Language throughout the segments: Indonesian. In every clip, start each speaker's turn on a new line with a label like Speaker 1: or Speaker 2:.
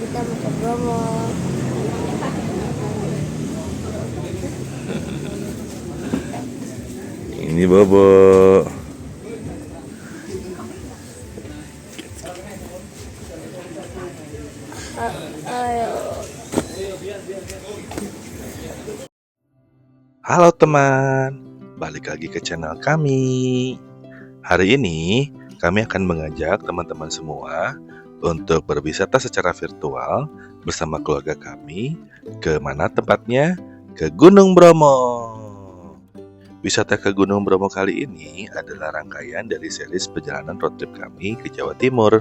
Speaker 1: kita mau ke Bromo.
Speaker 2: Ini Bobo.
Speaker 1: Ayo.
Speaker 2: Halo teman, balik lagi ke channel kami. Hari ini kami akan mengajak teman-teman semua untuk berwisata secara virtual bersama keluarga kami. Ke mana tempatnya? Ke Gunung Bromo. Wisata ke Gunung Bromo kali ini adalah rangkaian dari series perjalanan road trip kami ke Jawa Timur.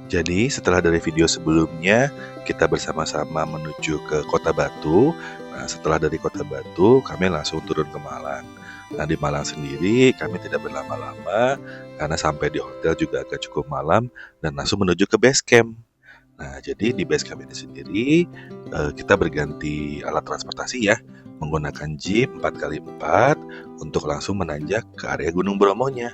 Speaker 2: Jadi setelah dari video sebelumnya kita bersama-sama menuju ke Kota Batu. Nah, setelah dari Kota Batu kami langsung turun ke Malang. Nah, di Malang sendiri kami tidak berlama-lama karena sampai di hotel juga agak cukup malam dan langsung menuju ke base camp. Nah, jadi di base camp ini sendiri kita berganti alat transportasi ya, menggunakan jeep 4x4 untuk langsung menanjak ke area Gunung Bromonya.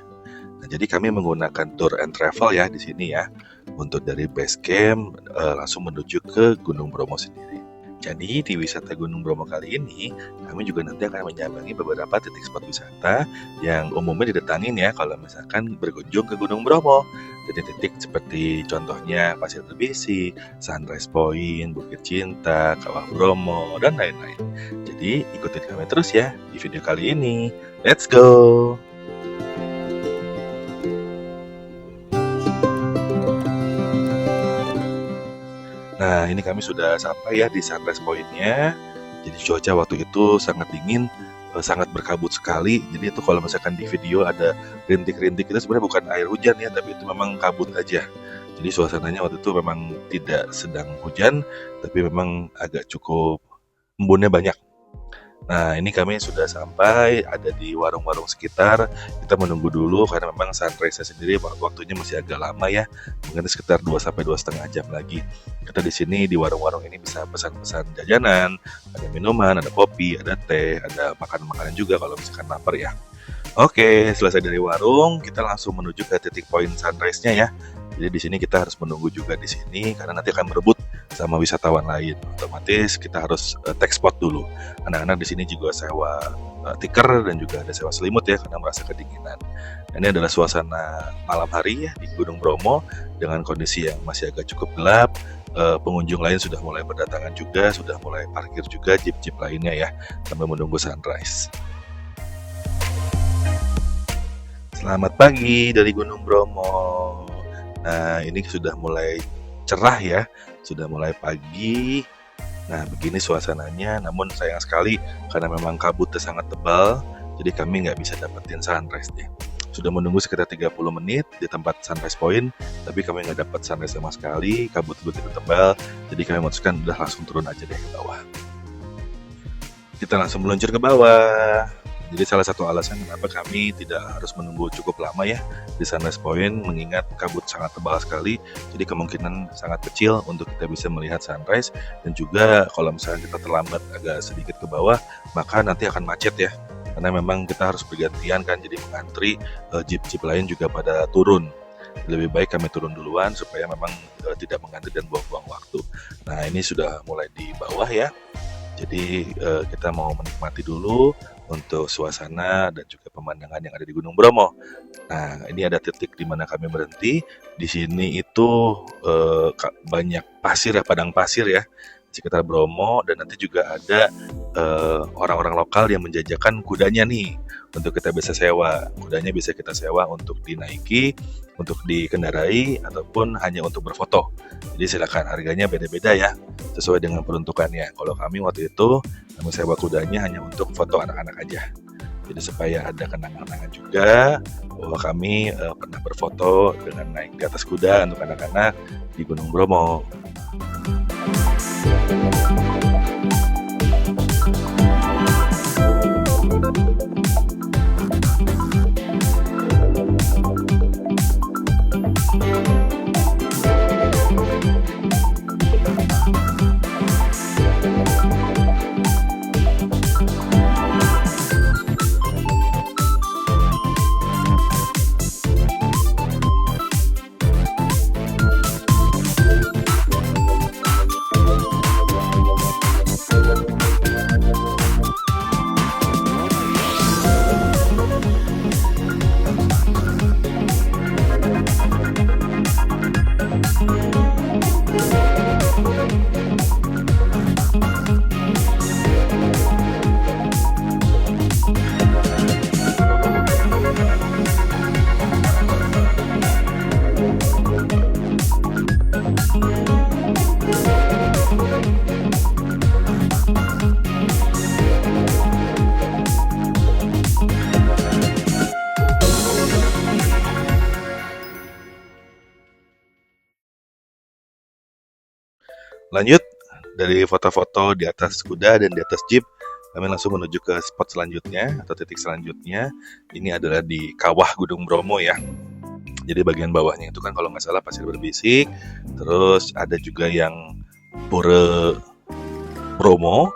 Speaker 2: Nah, jadi kami menggunakan tour and travel ya di sini ya, untuk dari base camp langsung menuju ke Gunung Bromo sendiri. Jadi di wisata Gunung Bromo kali ini, kami juga nanti akan menyambangi beberapa titik spot wisata yang umumnya didatangin ya kalau misalkan berkunjung ke Gunung Bromo. Titik-titik seperti contohnya Pasir Tebisi, Sunrise Point, Bukit Cinta, Kawah Bromo, dan lain-lain. Jadi ikutin kami terus ya di video kali ini. Let's go! Nah, ini kami sudah sampai ya di Sunrise Point-nya. Jadi cuaca waktu itu sangat dingin, sangat berkabut sekali. Jadi itu kalau misalkan di video ada rintik-rintik itu sebenarnya bukan air hujan ya, tapi itu memang kabut aja. Jadi suasananya waktu itu memang tidak sedang hujan, tapi memang agak cukup embunnya banyak. Nah, ini kami sudah sampai, ada di warung-warung sekitar. Kita menunggu dulu karena memang sunrise-nya sendiri waktunya masih agak lama ya. Mungkin sekitar 2 sampai 2,5 jam lagi. Kita di sini di warung-warung ini bisa pesan-pesan jajanan, ada minuman, ada kopi, ada teh, ada makanan-makanan juga kalau misalkan lapar ya. Oke, selesai dari warung, kita langsung menuju ke titik poin sunrise-nya ya. Jadi di sini kita harus menunggu juga di sini karena nanti akan berebut sama wisatawan lain. Otomatis kita harus take spot dulu. Anak-anak di sini juga sewa tikar dan juga ada sewa selimut ya karena merasa kedinginan. Ini adalah suasana malam hari ya di Gunung Bromo dengan kondisi yang masih agak cukup gelap. Pengunjung lain sudah mulai berdatangan juga, sudah mulai parkir juga jeep-jeep lainnya ya sambil menunggu sunrise. Selamat pagi dari Gunung Bromo. Nah, ini sudah mulai cerah ya, sudah mulai pagi. Nah, begini suasananya, namun sayang sekali karena memang kabutnya sangat tebal, jadi kami nggak bisa dapetin sunrise nih. Sudah menunggu sekitar 30 menit di tempat sunrise point, tapi kami nggak dapat sunrise sama sekali, kabut begitu tebal, jadi kami memutuskan udah langsung turun aja deh ke bawah. Kita langsung meluncur ke bawah. Jadi salah satu alasan kenapa kami tidak harus menunggu cukup lama ya di Sunrise Point, mengingat kabut sangat tebal sekali, jadi kemungkinan sangat kecil untuk kita bisa melihat sunrise, dan juga kalau misalnya kita terlambat agak sedikit ke bawah, maka nanti akan macet ya, karena memang kita harus bergantian kan, jadi mengantri jeep-jeep lain juga pada turun. Lebih baik kami turun duluan supaya memang tidak mengantri dan buang-buang waktu. Nah, ini sudah mulai di bawah ya. Jadi kita mau menikmati dulu untuk suasana dan juga pemandangan yang ada di Gunung Bromo. Nah, ini ada titik di mana kami berhenti. Di sini itu banyak pasir ya, padang pasir ya, sekitar Bromo, dan nanti juga ada orang-orang lokal yang menjajakan kudanya nih untuk kita bisa sewa. Kudanya bisa kita sewa untuk dinaiki, untuk dikendarai, ataupun hanya untuk berfoto. Jadi silakan, harganya beda-beda ya, sesuai dengan peruntukannya. Kalau kami waktu itu kami sewa kudanya hanya untuk foto anak-anak aja. Jadi supaya ada kenang-kenangan juga bahwa kami pernah berfoto dengan naik di atas kuda untuk anak-anak di Gunung Bromo. Lanjut, dari foto-foto di atas kuda dan di atas jeep, kami langsung menuju ke spot selanjutnya atau titik selanjutnya. Ini adalah di kawah Gunung Bromo ya. Jadi bagian bawahnya itu kan kalau nggak salah pasir berbisik. Terus ada juga yang Pura Bromo,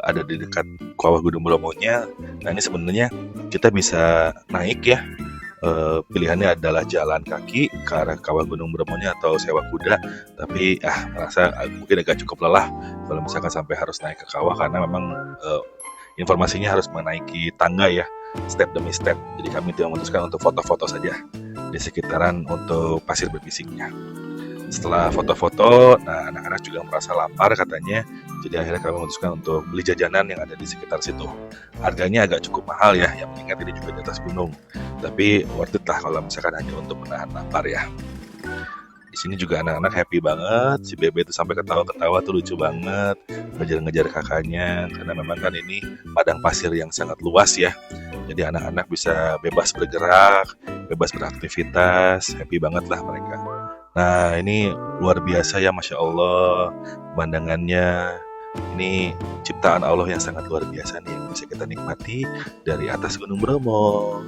Speaker 2: ada di dekat kawah Gunung Bromonya. Nah ini sebenarnya kita bisa naik ya. Pilihannya adalah jalan kaki ke arah kawah Gunung Bromonya atau sewa kuda, tapi merasa mungkin agak cukup lelah kalau misalkan sampai harus naik ke kawah karena memang informasinya harus menaiki tangga ya, step demi step. Jadi kami tidak memutuskan untuk foto-foto saja di sekitaran untuk pasir berbisiknya. Setelah foto-foto, nah anak-anak juga merasa lapar katanya, jadi akhirnya kami memutuskan untuk beli jajanan yang ada di sekitar situ. Harganya agak cukup mahal ya, yang mengingat ini juga di atas gunung, tapi worth it lah kalau misalkan hanya untuk menahan lapar ya. Di sini juga anak-anak happy banget, si Bebe itu sampai ketawa-ketawa tuh lucu banget, ngejar-ngejar kakaknya, karena memang kan ini padang pasir yang sangat luas ya, jadi anak-anak bisa bebas bergerak, bebas beraktivitas, happy banget lah mereka. Nah ini luar biasa ya, Masya Allah, pemandangannya. Ini ciptaan Allah yang sangat luar biasa nih, yang bisa kita nikmati dari atas Gunung Bromo.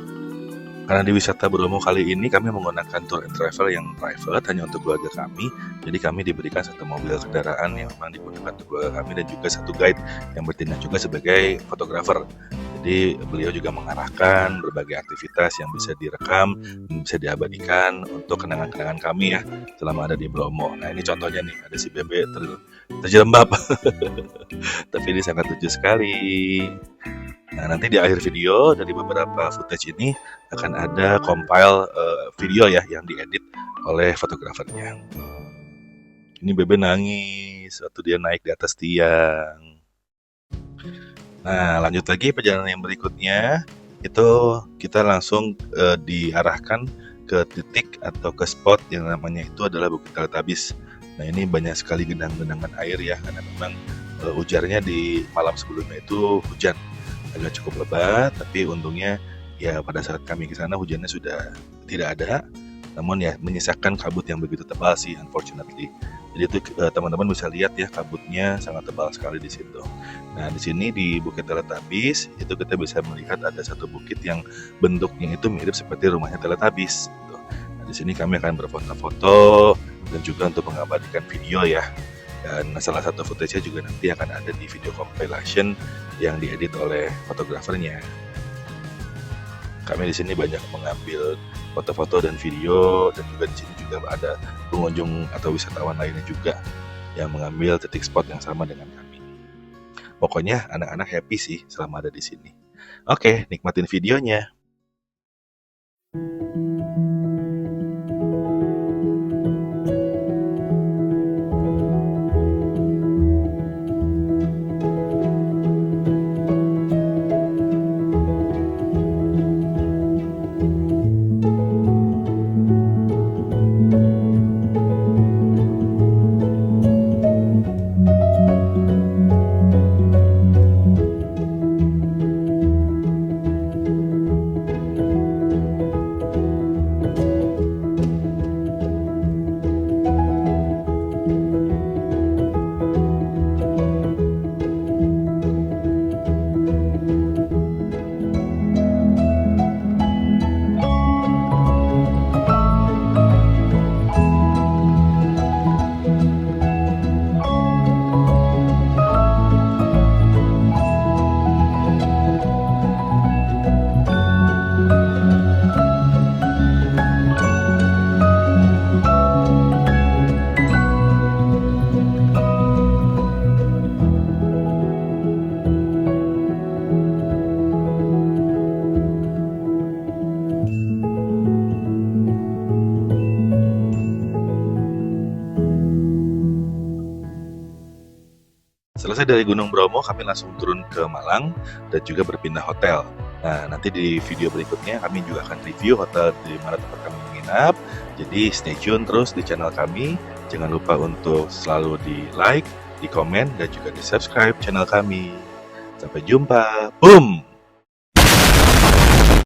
Speaker 2: Karena di wisata Bromo kali ini kami menggunakan tour and travel yang private hanya untuk keluarga kami. Jadi kami diberikan satu mobil kendaraan yang memang digunakan untuk keluarga kami dan juga satu guide yang bertindak juga sebagai fotografer. Jadi beliau juga mengarahkan berbagai aktivitas yang bisa direkam, bisa diabadikan untuk kenangan-kenangan kami ya selama ada di Bromo. Nah ini contohnya nih, ada si Bebe terjerembab. Tapi ini sangat lucu sekali. Nah nanti di akhir video dari beberapa footage ini akan ada compile video ya yang diedit oleh fotografernya. Ini Bebe nangis waktu dia naik di atas tiang. Nah lanjut lagi perjalanan yang berikutnya, itu kita langsung diarahkan ke titik atau ke spot yang namanya itu adalah Bukit Teletabis. Nah ini banyak sekali genangan-genangan air ya, karena memang ujarnya di malam sebelumnya itu hujan, agak cukup lebat, tapi untungnya ya pada saat kami ke sana hujannya sudah tidak ada, namun ya menyisakan kabut yang begitu tebal sih unfortunately. Jadi itu teman-teman bisa lihat ya, kabutnya sangat tebal sekali di situ. Nah di sini di Bukit Teletabis itu kita bisa melihat ada satu bukit yang bentuknya itu mirip seperti rumahnya Teletabis. Gitu. Nah di sini kami akan berfoto-foto dan juga untuk mengabadikan video ya. Dan salah satu footage-nya juga nanti akan ada di video compilation yang diedit oleh fotografernya. Kami di sini banyak mengambil foto-foto dan video, dan juga di sini juga ada pengunjung atau wisatawan lainnya juga yang mengambil titik spot yang sama dengan kami. Pokoknya anak-anak happy sih selama ada di sini. Oke, nikmatin videonya. Selesai dari Gunung Bromo, kami langsung turun ke Malang dan juga berpindah hotel. Nah, nanti di video berikutnya kami juga akan review hotel di mana tempat kami menginap. Jadi stay tune terus di channel kami. Jangan lupa untuk selalu di like, di komen, dan juga di subscribe channel kami. Sampai jumpa. Boom!